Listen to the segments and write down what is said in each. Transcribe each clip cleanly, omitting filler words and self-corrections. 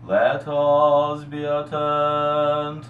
Let us be attentive.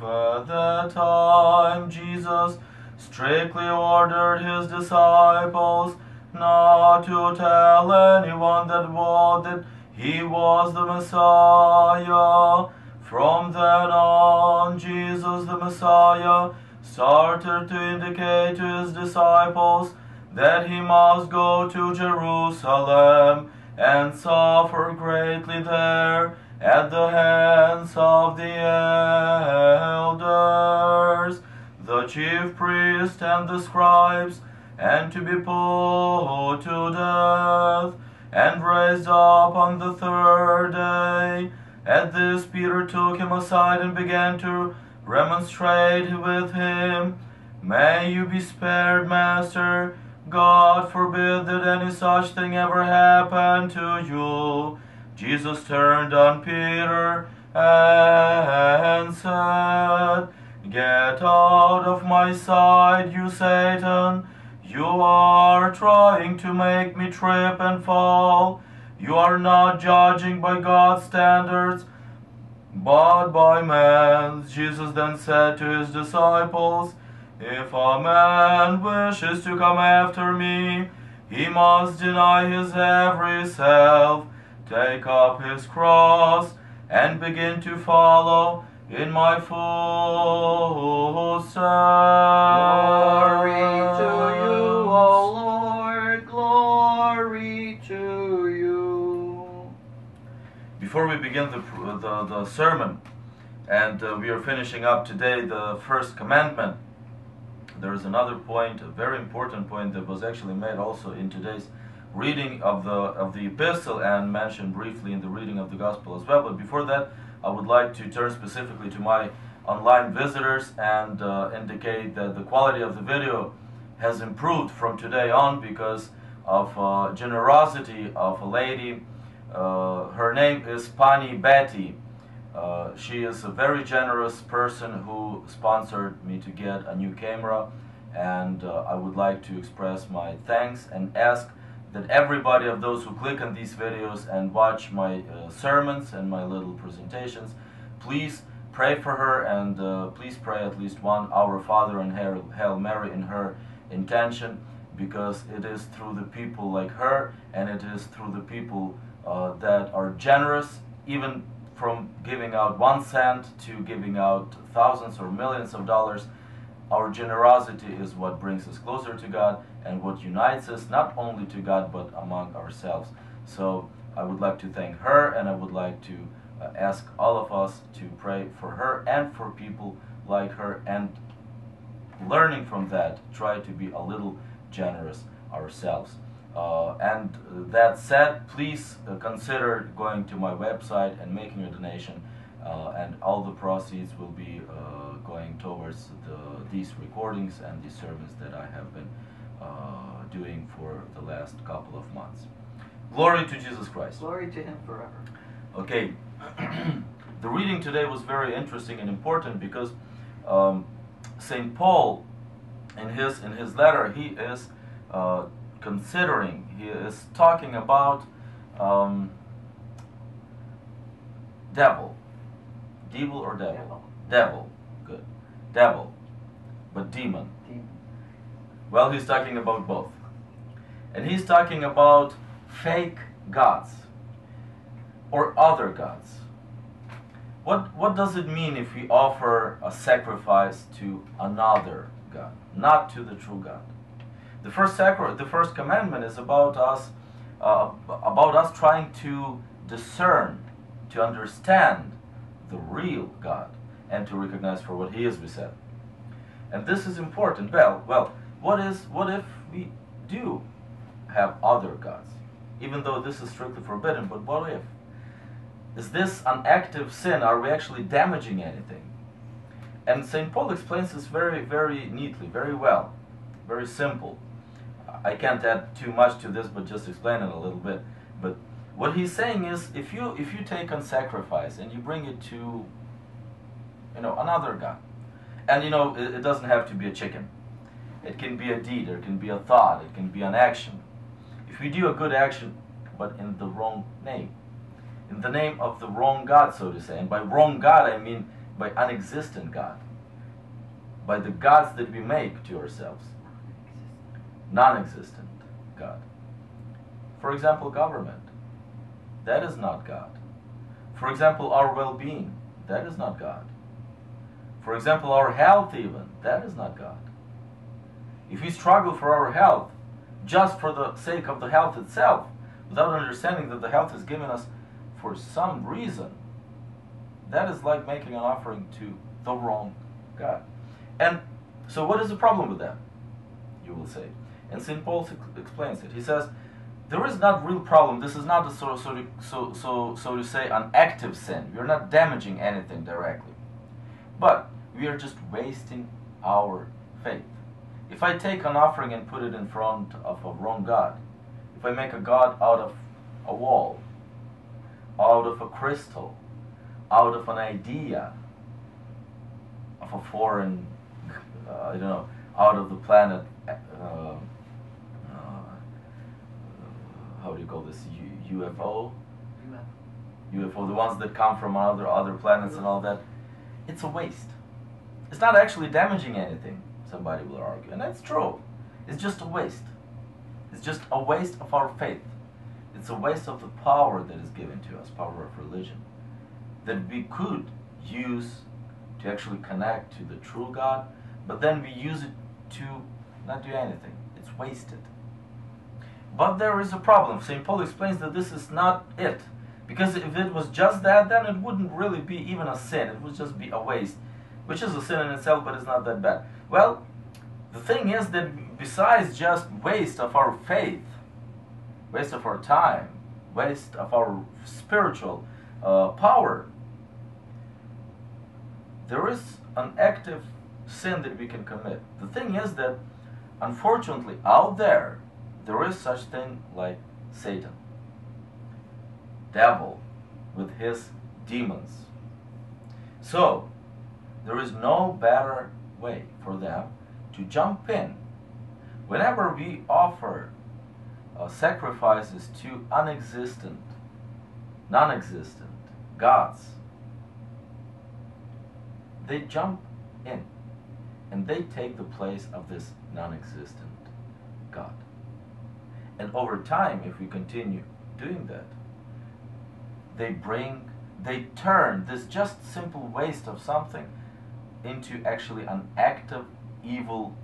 At that time Jesus strictly ordered his disciples not to tell anyone that he was the Messiah. From then on, Jesus the Messiah started to indicate to his disciples that he must go to Jerusalem and suffer greatly there at the hands of the elders, the chief priests and the scribes, and to be put to death, and raised up on the third day. At this Peter took him aside and began to remonstrate with him. "May you be spared, Master. God forbid that any such thing ever happen to you." Jesus turned on Peter and said, "Get out of my sight, you Satan. You are trying to make me trip and fall. You are not judging by God's standards, but by man's." Jesus then said to his disciples, "If a man wishes to come after me, he must deny his every self, take up his cross, and begin to follow in my footsteps." Glory to you, O Lord, glory to you. Before we begin the sermon, and we are finishing up today the first commandment, there is another point, a very important point that was actually made also in today's reading of the epistle and mentioned briefly in the reading of the gospel as well. But before that, I would like to turn specifically to my online visitors and indicate that the quality of the video has improved from today on because of generosity of a lady. Her name is Pani Betty. She is a very generous person who sponsored me to get a new camera, and I would like to express my thanks and ask that everybody of those who click on these videos and watch my sermons and my little presentations, please pray for her, and please pray at least one Our Father and Hail Mary in her intention, because it is through the people like her, and it is through the people that are generous, even from giving out 1 cent to giving out thousands or millions of dollars. Our generosity is what brings us closer to God and what unites us not only to God but among ourselves. So I would like to thank her, and I would like to ask all of us to pray for her and for people like her, and learning from that, try to be a little generous ourselves. And that said, please consider going to my website and making a donation, and all the proceeds will be going towards these recordings and these sermons that I have been doing for the last couple of months. Glory to Jesus Christ. Glory to him forever. Okay, the reading today was very interesting and important because St. Paul, in his letter, he is he is talking about devil or devil? Devil, good. Devil, but demon. Well, he's talking about both. And he's talking about fake gods or other gods. What does it mean if we offer a sacrifice to another God, not to the true God? The first commandment is about us trying to discern, to understand the real God, and to recognize for what He is, we said. And this is important. Well, what if we do have other gods? Even though this is strictly forbidden, but what if? Is this an active sin? Are we actually damaging anything? And St. Paul explains this very, very neatly, very well, very simple. I can't add too much to this, but just explain it a little bit. But what he's saying is, if you take on sacrifice and you bring it to, another god, and it doesn't have to be a chicken. It can be a deed, it can be a thought, it can be an action. If we do a good action, but in the wrong name, in the name of the wrong God, so to say. And by wrong God, I mean by unexistent God, by the gods that we make to ourselves, non-existent God. For example, government, that is not God. For example, our well-being, that is not God. For example, our health even, that is not God. If we struggle for our health just for the sake of the health itself, without understanding that the health is given us for some reason, that is like making an offering to the wrong God. And so what is the problem with that, you will say? And St. Paul explains it. He says, there is not real problem. This is not a so to say an active sin. We are not damaging anything directly. But we are just wasting our faith. If I take an offering and put it in front of a wrong God, if I make a God out of a wall, out of a crystal, out of an idea, of a foreign, I don't know, out of the planet, how do you call this, UFO? UFO, the ones that come from other planets and all that, it's a waste. It's not actually damaging anything, somebody will argue, and that's true. It's just a waste. It's just a waste of our faith. It's a waste of the power that is given to us, power of religion, that we could use to actually connect to the true God, but then we use it to not do anything. It's wasted. But there is a problem. St. Paul explains that this is not it. Because if it was just that, then it wouldn't really be even a sin. It would just be a waste, which is a sin in itself, but it's not that bad. Well, the thing is that besides just waste of our faith, waste of our time, waste of our spiritual power, there is an active sin that we can commit. The thing is that, unfortunately, out there is such thing like Satan, devil with his demons. So there is no better way for them to jump in. Whenever we offer sacrifices to non-existent gods, they jump in and they take the place of this non-existent God. And over time, if we continue doing that, they turn this just simple waste of something into actually an active evil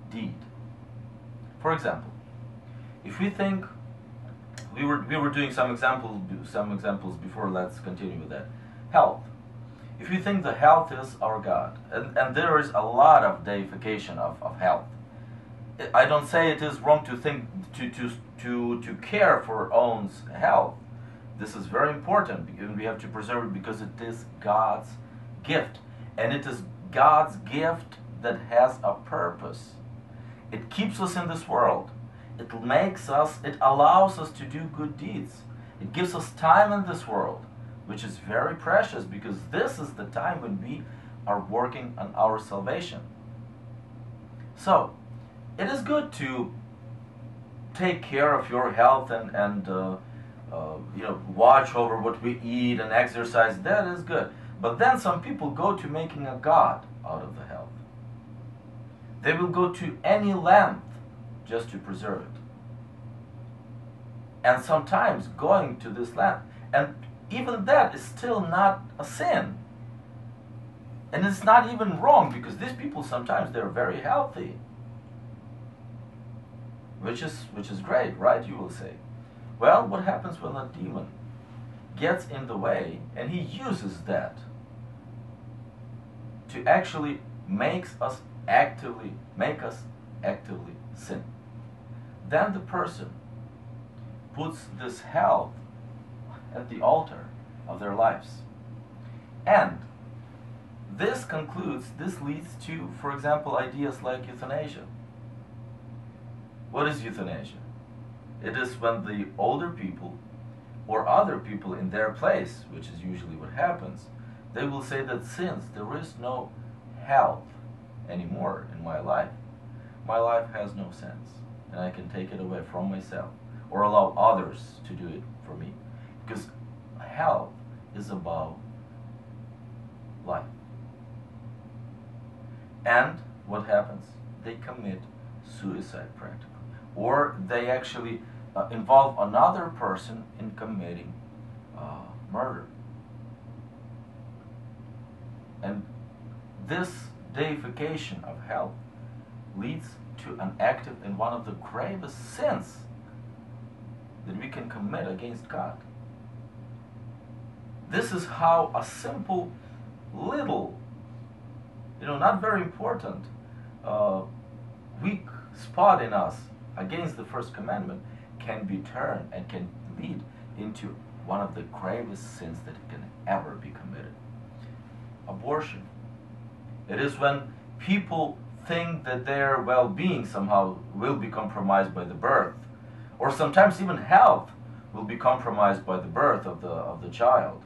deed. For example, if we think, we were doing some examples before, let's continue with that. Health. If you think the health is our God, and there is a lot of deification of health, I don't say it is wrong to think to care for our own health. This is very important, and we have to preserve it because it is God's gift, and it is God's gift that has a purpose. It keeps us in this world. It allows us to do good deeds. It gives us time in this world, which is very precious, because this is the time when we are working on our salvation. So, it is good to take care of your health and watch over what we eat and exercise. That is good. But then some people go to making a God out of the health. They will go to any length just to preserve it. And sometimes going to this length, and even that is still not a sin. And it's not even wrong, because these people sometimes they're very healthy. Which is great, right? You will say. Well, what happens when a demon gets in the way and he uses that to actually make us actively sin? Then the person puts this health at the altar of their lives. And this leads to, for example, ideas like euthanasia. What is euthanasia? It is when the older people or other people in their place, which is usually what happens, they will say that since there is no health anymore in my life has no sense, and I can take it away from myself or allow others to do it for me. Because health is above life. And what happens? They commit suicide practically. Or they actually involve another person in committing murder. And this deification of health leads to an active and one of the gravest sins that we can commit against God. This is how a simple, little, not very important, weak spot in us against the first commandment can be turned and can lead into one of the gravest sins that can ever be committed. Abortion. It is when people think that their well-being somehow will be compromised by the birth, or sometimes even health will be compromised by the birth of the child.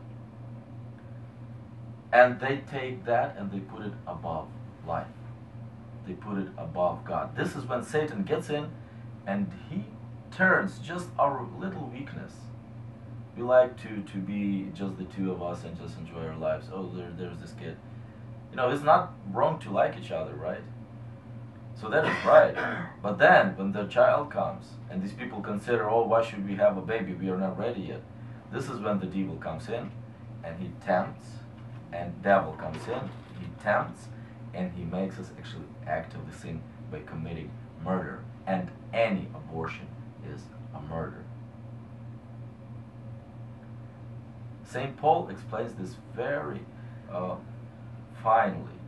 And they take that and they put it above life. They put it above God. This is when Satan gets in and he turns just our little weakness. We like to be just the two of us and just enjoy our lives. Oh, there's this kid. It's not wrong to like each other, right? So that is right. But then, when the child comes, and these people consider, oh, why should we have a baby? We are not ready yet. This is when the devil comes in, and he tempts, and devil comes in, he tempts, and he makes us actually actively sin by committing murder. And any abortion is a murder. St. Paul explains this very finely.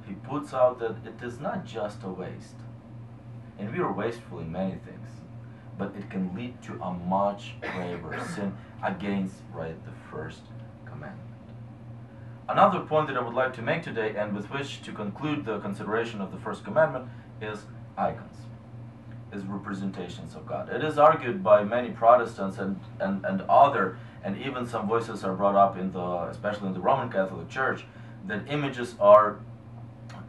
He puts out that it is not just a waste. And we are wasteful in many things. But it can lead to a much graver sin against the first commandment. Another point that I would like to make today, and with which to conclude the consideration of the first commandment, is icons, is representations of God. It is argued by many Protestants and other, and even some voices are brought up especially in the Roman Catholic Church, that images are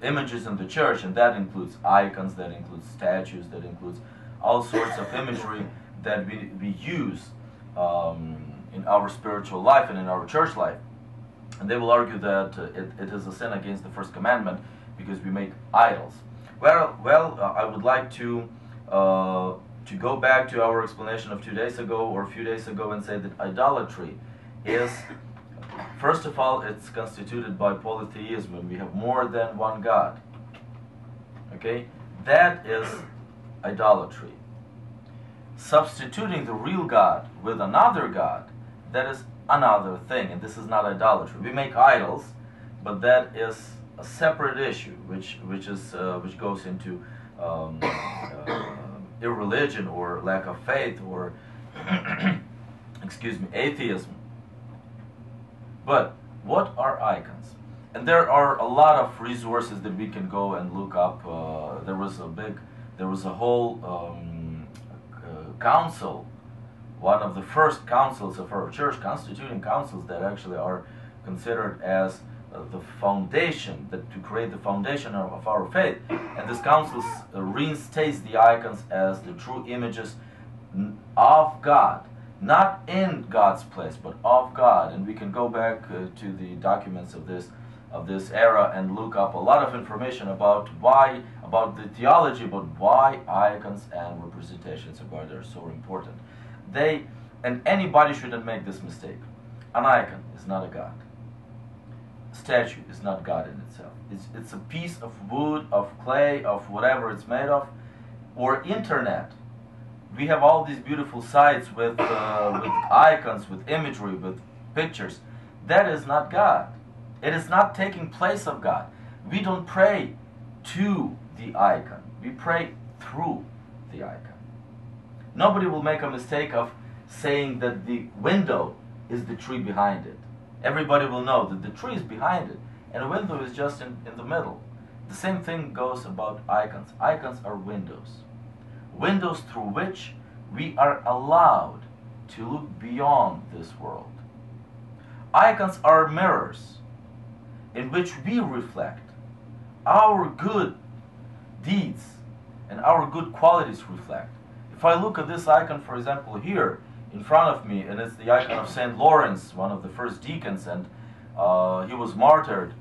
images in the church, and that includes icons, that includes statues, that includes all sorts of imagery that we use in our spiritual life and in our church life. And they will argue that it is a sin against the first commandment because we make idols. Well, I would like to go back to our explanation of 2 days ago or a few days ago and say that idolatry is, first of all, it's constituted by polytheism, and we have more than one God. Okay? That is idolatry. Substituting the real God with another God, that is another thing, and this is not idolatry. We make idols, but that is a separate issue, which goes into irreligion or lack of faith or atheism. But what are icons? And there are a lot of resources that we can go and look up. There was a whole council, one of the first councils of our church, constituting councils that actually are considered as the foundation, to create the foundation of our faith. And this council reinstates the icons as the true images of God, not in God's place, but of God. And we can go back to the documents of this era and look up a lot of information about the theology, about why icons and representations of God are so important. And anybody shouldn't make this mistake. An icon is not a God. A statue is not God in itself. It's a piece of wood, of clay, of whatever it's made of, or internet. We have all these beautiful sites with icons, with imagery, with pictures. That is not God. It is not taking place of God. We don't pray to the icon. We pray through the icon. Nobody will make a mistake of saying that the window is the tree behind it. Everybody will know that the tree is behind it, and the window is just in the middle. The same thing goes about icons. Icons are windows. Windows through which we are allowed to look beyond this world. Icons are mirrors in which we reflect. Our good deeds and our good qualities reflect. If I look at this icon, for example, here, in front of me, and it's the icon of Saint Lawrence, one of the first deacons, and he was martyred.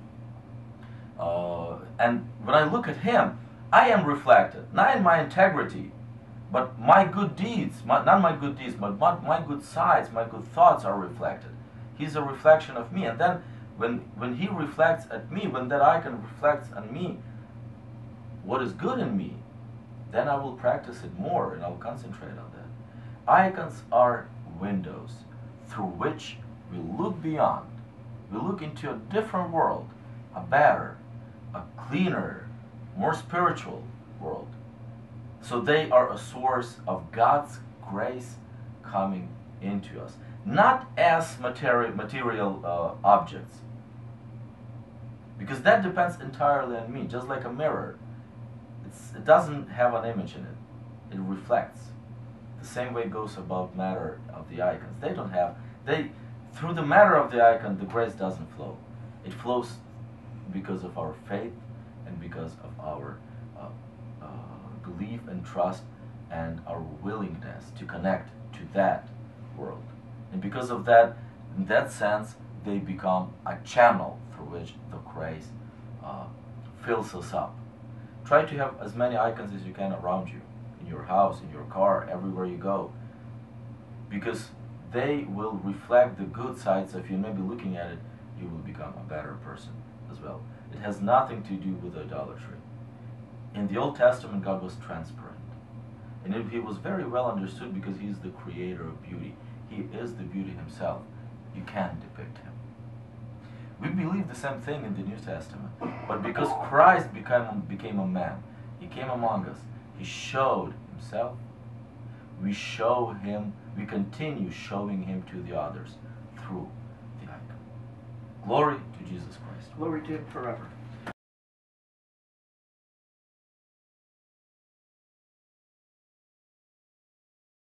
And when I look at him, I am reflected, not in my integrity, but my good deeds, not my good deeds, but my good sides, my good thoughts are reflected. He's a reflection of me. And then when he reflects at me, when that icon reflects on me what is good in me, then I will practice it more and I'll concentrate on that. Icons are windows through which we look beyond. We look into a different world, a better, a cleaner, more spiritual world. So they are a source of God's grace coming into us, not as material objects, because that depends entirely on me, just like a mirror. It doesn't have an image in it. It reflects. The same way goes about matter of the icons. They don't have, through the matter of the icon, the grace doesn't flow. It flows because of our faith and because of our belief and trust and our willingness to connect to that world. And because of that, in that sense, they become a channel through which the grace fills us up. Try to have as many icons as you can around you, in your house, in your car, everywhere you go, because they will reflect the good sides. If you may be looking at it, you will become a better person as well. It has nothing to do with idolatry. In the Old Testament, God was transparent, and He was very well understood because He is the creator of beauty. He is the beauty Himself. You can't depict Him. We believe the same thing in the New Testament, but because Christ became a man, He came among us, He showed Himself, we show Him, we continue showing Him to the others through the icon. Glory to Jesus Christ. Glory to Him forever.